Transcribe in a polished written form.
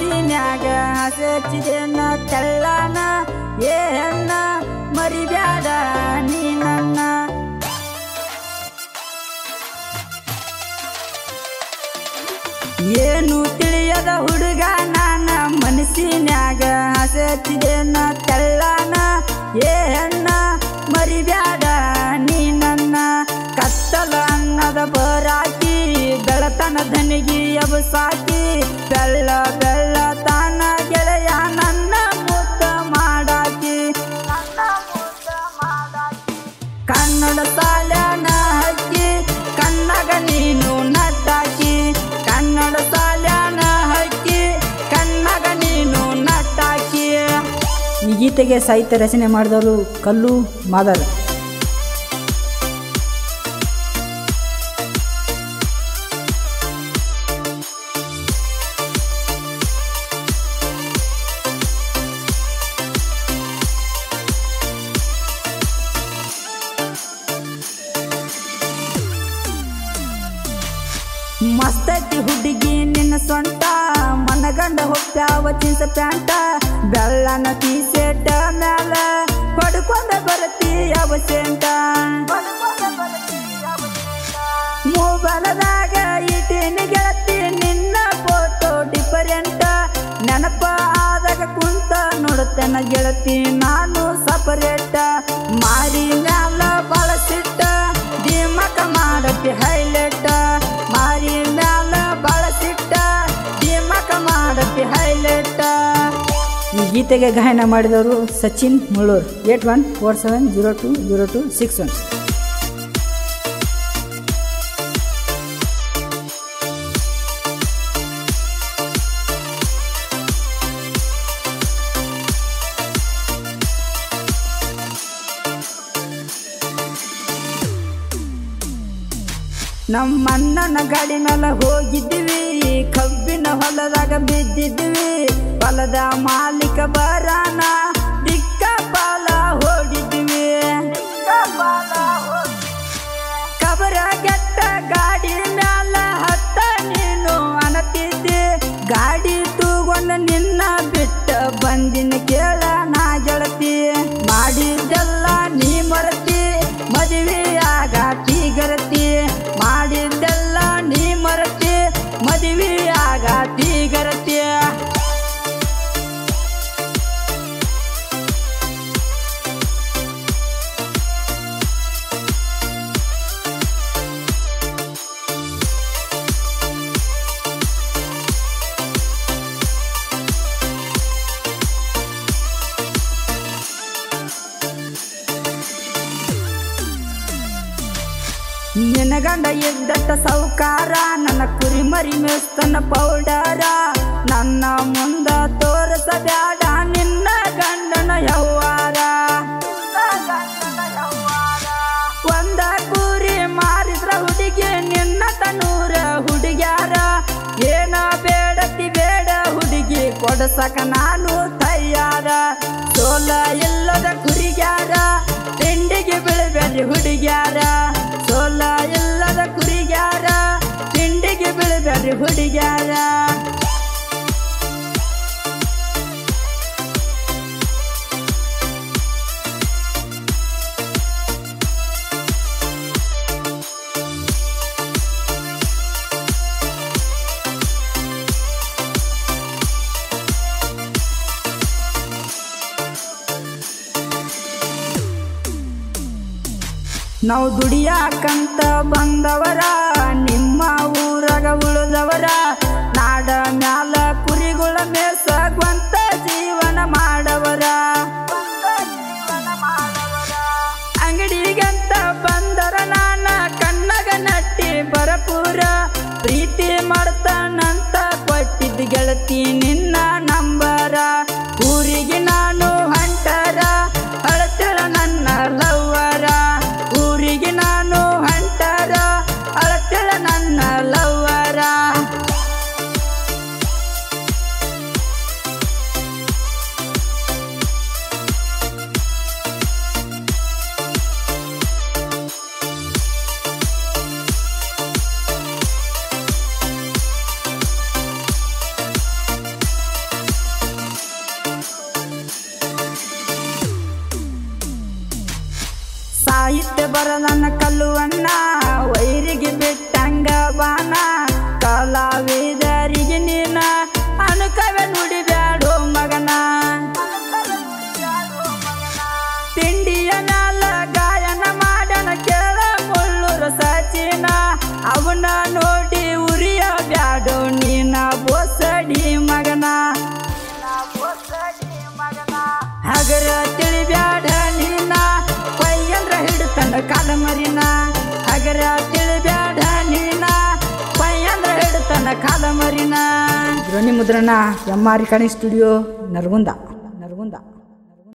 ಮನಸ್ಸಿನ್ಯಾಗ ಹಸಚಿದೇನ ತೆಳ್ಳನ ಏ ಹೆಣ್ಣ ಮರಿಬ್ಯಾಡ ನೀ ನನ್ನ ಏನು ತಿಳಿಯದ ಹುಡುಗ ನಾನ ಮನಸ್ಸಿನ್ಯಾಗ ಹಸಚಿದೇನ ತೆಳ್ಳನ ಏ ಹೆಣ್ಣ ಮರಿಬ್ಯಾಡ ನೀ ನನ್ನ ಕತ್ತಲ ಅನ್ನದ ಬರಾಕಿ ಬೆಳತನ ಧನಿಗಿ ಅಬಸಾಕಿ ಬೆಳ್ಳ ಬೆಳ್ಳ ತಾನ ಗೆಳೆಯ ನನ್ನ ಮುದ್ದ ಮಾಡಾಕಿ ಕನ್ನಡ ಸಾಲ್ಯಾನ ಹಕ್ಕಿ ಕನ್ನಗ ನೀನು ನಟ್ಟಾಕಿ ಕನ್ನಡ ಸಾಲ್ಯಾನ ಹಕ್ಕಿ ಕನ್ನಗ ನೀನು ನಟ್ಟಾಕಿ ಈ ಗೀತೆಗೆ ಸಾಹಿತ್ಯ ರಚನೆ ಮಾಡಿದವರು ಕಲ್ಲು ಮಾದರ್ ಮಸ್ತೈತಿ ಹುಡುಗಿ ನಿನ್ನ ಸೊಂಟ ಮನಗಂಡ ಹೋಗ್ತಾವ ಚಿನ್ಸ ಪ್ಯಾಂಟ ಬೆಳ್ಳನ ಟೀ ಶರ್ಟ್ ಮ್ಯಾಲ ಹೊಡ್ಕೊಂಡ ಬರತಿ ಯಾವ ಸೆಂಟ ಮೊಬೈಲದಾಗ ಇಟೀನಿ ಗೆಳತಿ ನಿನ್ನ ಫೋಟೋ ಡಿಫರೆಂಟ್ ನೆನಪ ಆದಾಗ ಕುಂತ ನೋಡುತ್ತೇನ ಗೆಳತಿ ನಾನು ಸಪರೇಟ ಮಾರಿ ಮ್ಯಾಲ ಬಳಸಿಟ್ಟ ದಿಮಕ ಮಾಡತಿ ಹೈಲೈಟ್ ಮಾರಿ ಮ್ಯಾಲ ಬಳಸಿಟ್ಟ ದಿಮಕ ಮಾಡತಿ ಹೈಲೈಟ್ ಈ ಗೀತೆಗೆ ಗಾಯನ ಮಾಡಿದವರು ಸಚಿನ್ ಮುಳ್ಳೂರ್ 8147020261 ನಮ್ಮಣ್ಣನ ಗಾಡಿ ಮೇಲೆ ಹೋಗಿದ್ವಿ ಕಬ್ಬಿನ ಹೊಲದಾಗ ಬಿದ್ದಿದ್ವಿ ಹೊಲದ ಮಾಲೀಕ ಬರಾನ ದಿಕ್ಕ ಪಾಲ ಹೊಡಿದ್ವಿ ಕಬರ ಗೆಟ್ಟ ಗಾಡಿ ಮ್ಯಾಲ ಹತ್ತ ನೀನು ಅನತಿದ್ದೆ ಗಾಡಿ ತೂಗೊಂಡ ನಿನ್ನ ಬಿಟ್ಟ ಬಂದಿನ ಕೇಳ ನಾ ಗೆಳತಿ ಮಾಡಿದ್ದೆಲ್ಲ ನೀ ಮರತಿ ಮದುವೆಯಾಗ ಟೀಗರತಿ ಮಾಡಿದ್ದೆಲ್ಲ ನೀ ಮರತಿ ಮದುವೆಯಾಗ ಟೀಗರತಿ ನಿನ್ನ ಗಂಡ ಇದ್ದಟ್ಟ ಸೌಕಾರ ನನ್ನ ಕುರಿ ಮರಿ ಮೇಸ್ತನ ಪೌಡರ ನನ್ನ ಮುಂದ ತೋರಿಸಬ್ಯಾಡ ನಿನ್ನ ಗಂಡನ ಯವ್ವಾರ ಒಂದ ಕುರಿ ಮಾರಿದ್ರ ಹುಡುಗಿ ನಿನ್ನ ತನೂರ ಹುಡುಗ್ಯಾರ ಏನ ಬೇಡತಿ ಬೇಡ ಹುಡುಗಿ ಕೊಡಸಕ ನಾನು ತಯ್ಯಾರ ಸೋಲ ಇಲ್ಲದ ಕುರಿಗ್ಯಾರ ತಿಂಡಿಗೆ ಬೀಳಬೇಡ್ರಿ ಹುಡುಗ್ಯಾರ ಸೋಲ ಇಲ್ಲದ ಕುರಿಗ್ಯಾರ ತಿಂಡಿಗೆ ಬೀಳಬೇಡ್ರಿ ಹುಡುಗ್ಯಾರ ನಾವು ದುಡಿಯಾಕಂತ ಬಂದವರ ನಿಮ್ಮ ಊರಾಗ ಉಳಿದವರ ನಾಡ ಮ್ಯಾಲ ಕುರಿಗಳ ಮೇಸಗುವಂತ ಜೀವನ ಮಾಡವರ ಅಂಗಡಿಗಂತ ಬಂದರ ನಾನ ಕಣ್ಣಗ ನಟ್ಟಿ ಬರಪೂರ ಪ್ರೀತಿ ಮಾಡ್ತಾನಂತ ಕೊಟ್ಟಿದ್ದ ಗೆಳತಿ ನಿನ್ನ ನಂಬರ ಊರಿಗೆ ನಾನು ಹೊಂಟರ ಅಳತಿಳ ನನ್ನ ಲವ್ವರ ಊರಿಗೆ ನಾನು ಹೊಂಟರ ಅಳತಿಳ ನನ್ನ ಲವ್ವರ ಧ್ವನಿ ಮುದ್ರಣ M R recording studio Nargund.